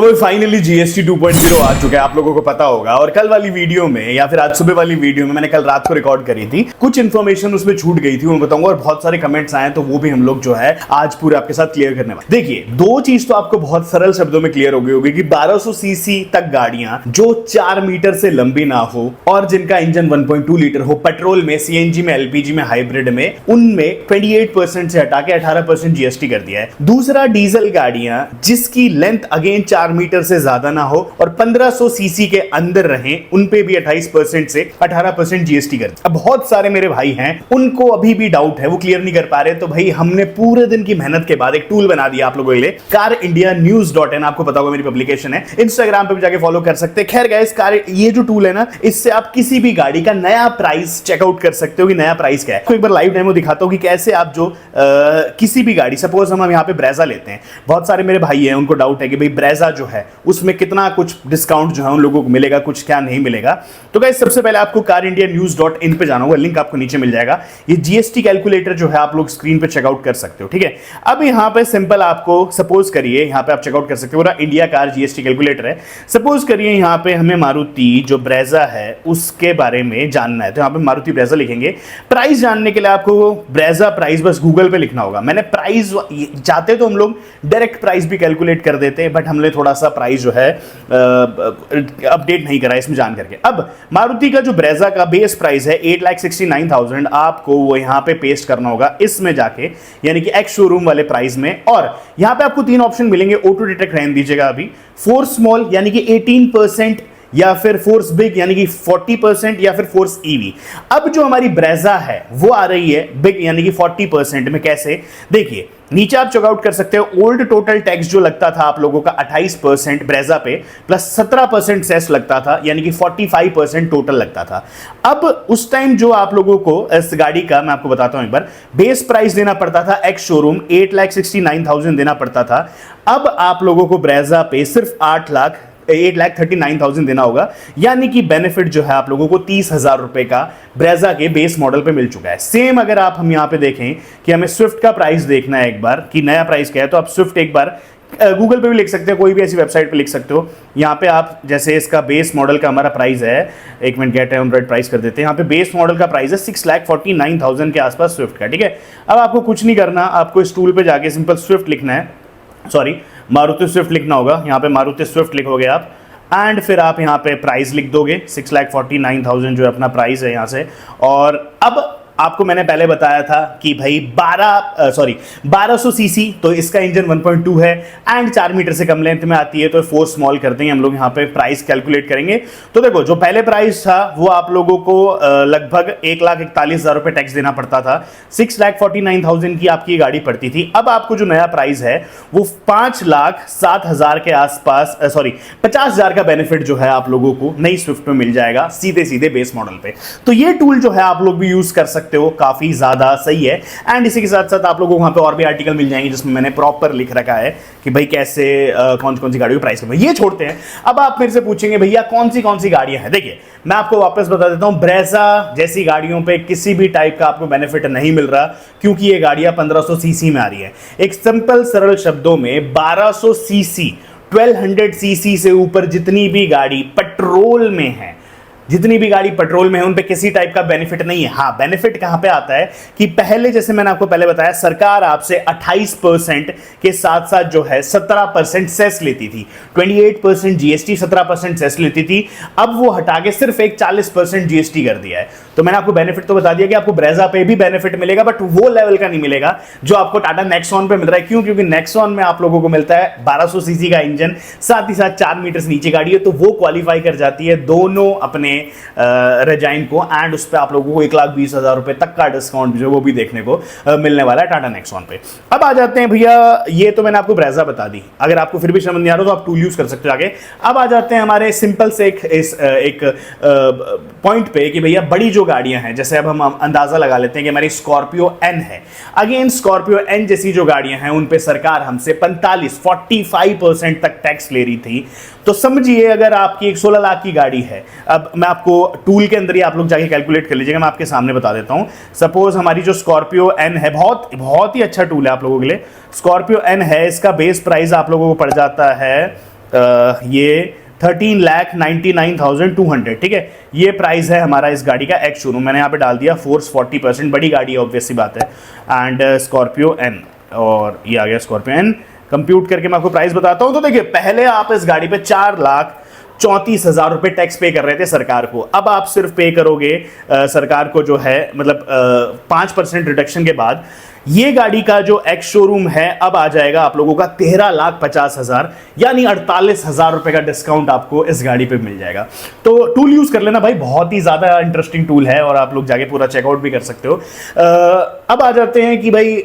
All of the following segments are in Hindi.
वो फाइनली जीएसटी 2.0 आ चुका है, आप लोगों को पता होगा। और कल वाली वीडियो में या फिर आज सुबह वाली वीडियो में, मैंने कल रात को रिकॉर्ड करी थी, कुछ इन्फॉर्मेशन उसमें छूट गई थी, मैं बताऊंगा। और बहुत सारे कमेंट्स आए, तो वो भी हम लोग जो है आज पूरे आपके साथ क्लियर करने वाले। देखिए, दो चीज तो आपको बहुत सरल शब्दों में क्लियर हो गई होगी कि 1200 सीसी तक गाड़ियां जो 4 मीटर से लंबी ना हो और जिनका इंजन 1.2 लीटर हो, पेट्रोल में, सीएनजी में, एलपीजी में, हाइब्रिड में, उनमें 28% से हटा के 18% जीएसटी कर दिया है। दूसरा, डीजल गाड़ियां जिसकी लेंथ अगेन 4 मीटर से ज्यादा ना हो और 1500 सीसी के अंदर रहें, उन पे भी 28% से 18% जीएसटी कर दिया। अब बहुत सारे मेरे भाई हैं, उनको अभी भी डाउट है, वो क्लियर नहीं कर पा रहे। तो भाई हमने पूरे दिन की मेहनत के बाद एक टूल बना दिया आप लोगों के लिए, carindianews.in, आपको पता होगा मेरी पब्लिकेशन है, इंस्टाग्राम पे भी जाके फॉलो कर सकते हैं। खैर गाइस, ये जो टूल है ना, इससे आप किसी भी गाड़ी का नया प्राइस चेकआउट कर सकते हो कि नया प्राइस क्या है। तो एक बार लाइव डेमो दिखाता हूं कि कैसे आप जो किसी भी गाड़ी, सपोज हम यहाँ पे ब्रेजा लेते हैं, बहुत सारे मेरे भाई हैं उनको डाउट है कि भाई ब्रेजा जो है उसमें कितना कुछ डिस्काउंट जो है उन लोगों को मिलेगा, कुछ क्या नहीं मिलेगा। तो गाइस, सबसे पहले आपको carindianews.in पे जाना होगा, लिंक आपको नीचे मिल जाएगा। ये जीएसटी कैलकुलेटर जो है आप लोग स्क्रीन पे चेकआउट कर सकते हो, ठीक है। अब यहाँ पे सिंपल आपको सपोज करिए, यहाँ पे आप चेकआउट कर सकते हो, पूरा इंडिया कार जीएसटी कैलकुलेटर है। सपोज करिए यहाँ पे हमें मारुति जो ब्रेजा है उसके बारे में जानना है, तो यहाँ पे मारुति ब्रेजा लिखेंगे। प्राइस जानने के लिए आपको ब्रेजा प्राइस बस गूगल पे लिखना होगा। मैंने प्राइस चाहते तो हम लोग डायरेक्ट प्राइस भी कैलकुलेट कर देते हैं, बट हमने थोड़ा सा प्राइस जो है अपडेट नहीं करा इसमें जान करके। अब मारुति का जो ब्रेजा का बेस प्राइस है 8,69,000, आपको वो यहाँ पे पेस्ट करना होगा इसमें जाके, यानी कि एक्स शोरूम वाले प्राइस में। और यहाँ पे आपको 3 ऑप्शन मिलेंगे, ऑटो डिटेक्ट रहने दीजिएगा अभी, फोर्स स्मॉल यानी कि 18%, या फिर फोर्स बिग यानी कि 40%, या फिर फोर्स ईवी। अब जो हमारी ब्रेजा है वो आ रही है बिग यानी कि 40% में। कैसे, देखिए नीचे आप चेकआउट कर सकते हो। ओल्ड टोटल टैक्स जो लगता था आप लोगों का 28% ब्रेजा पे, प्लस 17% सेस लगता था, यानी कि 45% टोटल लगता था। अब उस टाइम जो आप लोगों को इस गाड़ी का, मैं आपको बताता हूं एक बार, बेस प्राइस देना पड़ता था एक्स शोरूम 8,69,000 देना पड़ता था। अब आप लोगों को ब्रेजा पे सिर्फ 8,39,000 देना होगा, यानी कि बेनिफिट जो है आप लोगों को 30,000 रुपए का ब्रेजा के बेस मॉडल पे मिल चुका है। सेम अगर आप हम यहां पे देखें कि हमें स्विफ्ट का प्राइस देखना है एक बार कि नया प्राइस क्या है, तो आप स्विफ्ट एक बार गूगल पे भी लिख सकते हो, कोई भी ऐसी वेबसाइट पे लिख सकते हो। यहाँ पे आप जैसे इसका बेस मॉडल का हमारा प्राइस है, एक मिनट, गेट एवरेज प्राइस कर देते हैं। यहाँ पे बेस मॉडल का प्राइस है 6,49,000 के आसपास स्विफ्ट का, ठीक है। अब आपको कुछ नहीं करना, आपको इस टूल पे जाके सिंपल स्विफ्ट लिखना है, सॉरी मारुति स्विफ्ट लिखना होगा। यहाँ पे मारुति स्विफ्ट लिखोगे आप, एंड फिर आप यहाँ पे प्राइस लिख दोगे 6,49,000 जो है अपना प्राइस है यहाँ से। और अब आपको मैंने पहले बताया था कि भाई 1200 सीसी, तो इसका इंजन 1.2 है एंड 4 मीटर से कम लेंथ में आती है, तो फोर्स स्मॉल कर देंगे हम लोग। यहाँ पे प्राइस कैलकुलेट करेंगे, तो देखो जो पहले प्राइस था वो आप लोगों को लगभग 1,41,000 रुपए टैक्स देना पड़ता था। 6,49,000 की आपकी गाड़ी पड़ती थी। अब आपको जो नया प्राइस है वो 5,07,000 के आसपास, सॉरी 50,000 का बेनिफिट जो है आप लोगों को नई स्विफ्ट में मिल जाएगा, सीधे सीधे बेस मॉडल पे। तो ये टूल जो है आप लोग भी यूज कर सकते हो, काफी ज्यादा सही है। एंड इसी के साथ साथ आप लोगों को वहां पे और भी आर्टिकल मिल जाएंगे जिसमें मैंने प्रॉपर लिख रखा है कि भाई कैसे कौन कौन सी गाड़ियों की प्राइस कम है। ये छोड़ते हैं, अब आप मेरे से पूछेंगे भैया कौन सी गाड़ियां हैं। देखिए, मैं आपको वापस बता देता हूं, ब्रेजा जैसी गाड़ियों पे किसी भी टाइप का आपको बेनिफिट नहीं मिल रहा, क्योंकि ये गाड़ियां 1500 सीसी में आ रही है। एक सिंपल सरल शब्दों में 1200 सीसी, 1200 सीसी से ऊपर जितनी भी गाड़ी पेट्रोल में है, जितनी भी गाड़ी पेट्रोल में है, उन पे किसी टाइप का बेनिफिट नहीं है। हाँ, बेनिफिट कहां पे आता है कि पहले, जैसे मैंने आपको पहले बताया, सरकार आपसे 28% के साथ साथ जो है 17% सेस लेती थी, 28% जीएसटी, 17% सेस लेती थी। अब वो हटा के सिर्फ एक 40% जीएसटी कर दिया है। तो मैंने आपको बेनिफिट तो बता दिया कि आपको ब्रेजा पे भी बेनिफिट मिलेगा, बट वो लेवल का नहीं मिलेगा जो आपको टाटा नेक्सॉन पे मिल रहा है। क्यों? क्योंकि नेक्सॉन में आप लोगों को मिलता है 1200 सीसी का इंजन, साथ ही साथ 4 मीटर से नीचे गाड़ी है, तो वो क्वालिफाई कर जाती है दोनों अपने रेजाइन को, एंड उस पर आप लोगों को 1,20,000 रुपए तक का डिस्काउंट जो वो भी देखने को मिलने वाला है टाटा नेक्सॉन पे। अब आ जाते हैं भैया, ये तो मैंने आपको ब्रेजा बता दी, अगर आपको फिर भी समझ नहीं आ रहा तो आप टूल यूज कर सकते हो आगे। अब आ जाते हैं हमारे सिंपल से एक पॉइंट पे कि भैया बड़ी जो गाड़ियां हैं, जैसे अब हम अंदाजा लगा लेते हैं कि हमारी स्कॉर्पियो एन है। अगेन स्कॉर्पियो एन जैसी जो गाड़ियां हैं उन पे सरकार हमसे 45% तक टैक्स ले रही थी। तो समझिए अगर आपकी एक 16 लाख की गाड़ी है, अब मैं आपको टूल के अंदर ही आप लोग जाके कैलकुलेट कर लीजिएगा, मैं आपके सामने बता देता हूं। सपोज हमारी जो स्कॉर्पियो एन है, बहुत ही अच्छा टूल है आप लोगों के लिए। स्कॉर्पियो एन है, इसका बेस प्राइस आप लोगों को पड़ जाता है ये 13,99,200, ठीक है, ये प्राइस है हमारा इस गाड़ी का एक्स शोरूम। मैंने यहाँ पे डाल दिया फोर्स 40%, बड़ी गाड़ी है ऑब्वियस सी बात है। एंड स्कॉर्पियो एन, और ये आ गया स्कॉर्पियो एन। कंप्यूट करके मैं आपको प्राइस बताता हूँ। तो देखिए, पहले आप इस गाड़ी पे 4,34,000 रुपए टैक्स पे कर रहे थे सरकार को, अब आप सिर्फ पे करोगे सरकार को जो है मतलब 5% रिडक्शन के बाद ये गाड़ी का जो एक्स शोरूम है अब आ जाएगा आप लोगों का 13,50,000, यानी 48,000 रुपए का डिस्काउंट आपको इस गाड़ी पे मिल जाएगा। तो टूल यूज कर लेना भाई, बहुत ही ज्यादा इंटरेस्टिंग टूल है और आप लोग जाके पूरा चेकआउट भी कर सकते हो। अब आ जाते हैं कि भाई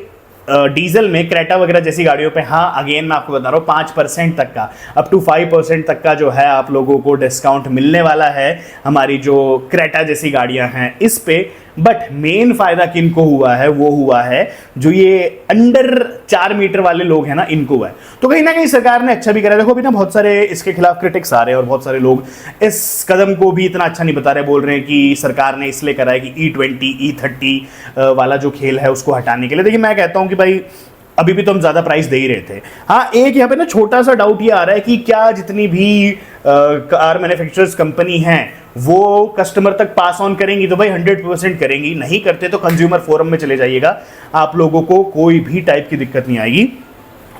डीजल में क्रेटा वगैरह जैसी गाड़ियों पे, हाँ अगेन मैं आपको बता रहा हूँ 5% तक का, अप टू 5% तक का जो है आप लोगों को डिस्काउंट मिलने वाला है हमारी जो क्रेटा जैसी गाड़ियां हैं इस पे। बट मेन फायदा किनको हुआ है, वो हुआ है जो ये अंडर 4 मीटर वाले लोग हैं ना, इनको हुआ है। तो कहीं ना कहीं सरकार ने अच्छा भी करा। देखो अभी ना बहुत सारे इसके खिलाफ क्रिटिक्स आ रहे हैं और बहुत सारे लोग इस कदम को भी इतना अच्छा नहीं बता रहे, बोल रहे हैं कि सरकार ने इसलिए करा है कि E20 E30 वाला जो खेल है उसको हटाने के लिए। देखिए मैं कहता हूं कि भाई अभी भी तो हम ज्यादा प्राइस दे ही रहे थे। हाँ, एक यहाँ पे ना छोटा सा डाउट ये आ रहा है कि क्या जितनी भी कार मैन्युफैक्चरर्स कंपनी हैं वो कस्टमर तक पास ऑन करेंगी? तो भाई 100% करेंगी। नहीं करते तो कंज्यूमर फोरम में चले जाइएगा, आप लोगों को कोई भी टाइप की दिक्कत नहीं आएगी।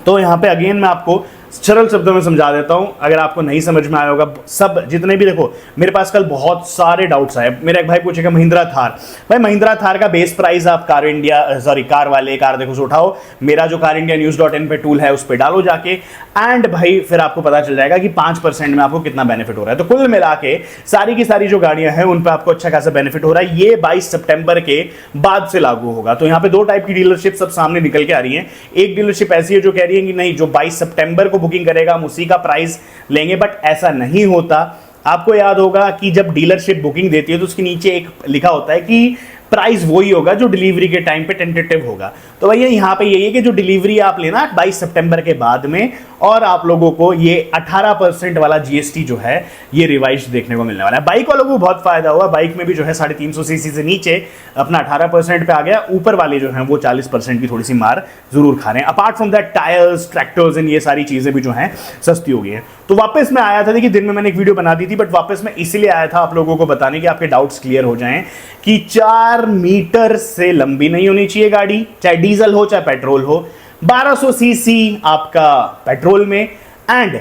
तो यहाँ पे अगेन मैं आपको सरल शब्दों में समझा देता हूं, अगर आपको नहीं समझ में आया होगा सब जितने भी, देखो मेरे पास कल बहुत सारे डाउट्स आए। मेरा एक भाई पूछेगा महिंद्रा थार, भाई महिंद्रा थार का बेस प्राइस आप कार देखो से उठाओ, मेरा जो कार इंडिया news.in पे टूल है उस पर डालो जाके, एंड भाई फिर आपको पता चल जाएगा कि 5% में आपको कितना बेनिफिट हो रहा है। तो कुल मिला के सारी की सारी जो गाड़ियां हैं उन पर आपको अच्छा खासा बेनिफिट हो रहा है। ये 22 सितंबर के बाद से लागू होगा। तो यहाँ पे दो टाइप की डीलरशिप सब सामने निकल के आ रही है। एक डीलरशिप ऐसी है जो कह रही है कि नहीं, जो 22 सितंबर को बुकिंग करेगा हम उसी का प्राइस लेंगे, बट ऐसा नहीं होता। आपको याद होगा कि जब डीलरशिप बुकिंग देती है तो उसके नीचे एक लिखा होता है कि प्राइस वही होगा जो डिलीवरी के टाइम पे टेंटेटिव होगा। तो भैया यहाँ पे यही है कि जो डिलीवरी आप लेना 22 सितंबर के बाद में, और आप लोगों को ये 18% वाला जीएसटी जो है ये रिवाइज देखने को मिलने वाला है। बाइक वालों को बहुत फायदा हुआ, बाइक में भी जो है 350 सीसी से नीचे अपना 18% पे आ गया, ऊपर वाले जो हैं वो 40% की थोड़ी सी मार जरूर खा रहे हैं। Apart from that tyres, tractors and ये सारी चीजें भी जो हैं सस्ती हो गई हैं। तो वापस मैं आया था, देखिए दिन में मैंने एक वीडियो बना दी थी, बट वापस मैं इसीलिए आया था आप लोगों को बताने कि आपके डाउट्स क्लियर हो जाएं कि 4 मीटर से लंबी नहीं होनी चाहिए गाड़ी, चाहे डीजल हो चाहे पेट्रोल हो। 1200 सीसी आपका पेट्रोल में एंड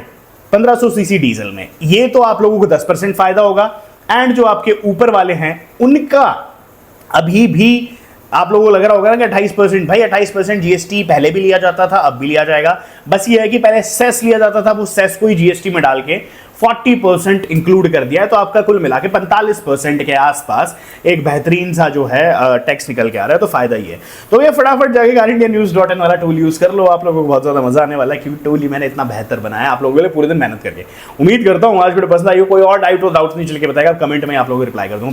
1500 सीसी डीजल में, ये तो आप लोगों को 10% फायदा होगा। एंड जो आपके ऊपर वाले हैं उनका अभी भी आप लोगों को लग रहा होगा ना कि 28%, भाई 28% जीएसटी पहले भी लिया जाता था, अब भी लिया जाएगा। बस ये है कि पहले सेस लिया जाता था, वो सेस को ही जीएसटी में डाल के 40% इंक्लूड कर दिया है। तो आपका कुल मिला के 45% के आसपास एक बेहतरीन सा जो है टैक्स निकल के आ रहा है। तो फायदा ही है। तो ये फटाफट जाके कार इंडिया news.in वाला टूल यूज कर लो, आप लोगों को बहुत ज्यादा मजा आने वाला है, क्योंकि टूल ही मैंने इतना बेहतर बनाया है आप लोगों के लिए पूरे दिन मेहनत करके। उम्मीद करता हूँ आज वीडियो पसंद आई हो। कोई और डाउट नहीं चल के बताएगा, कमेंट में आप लोगों को रिप्लाई कर दूंगा।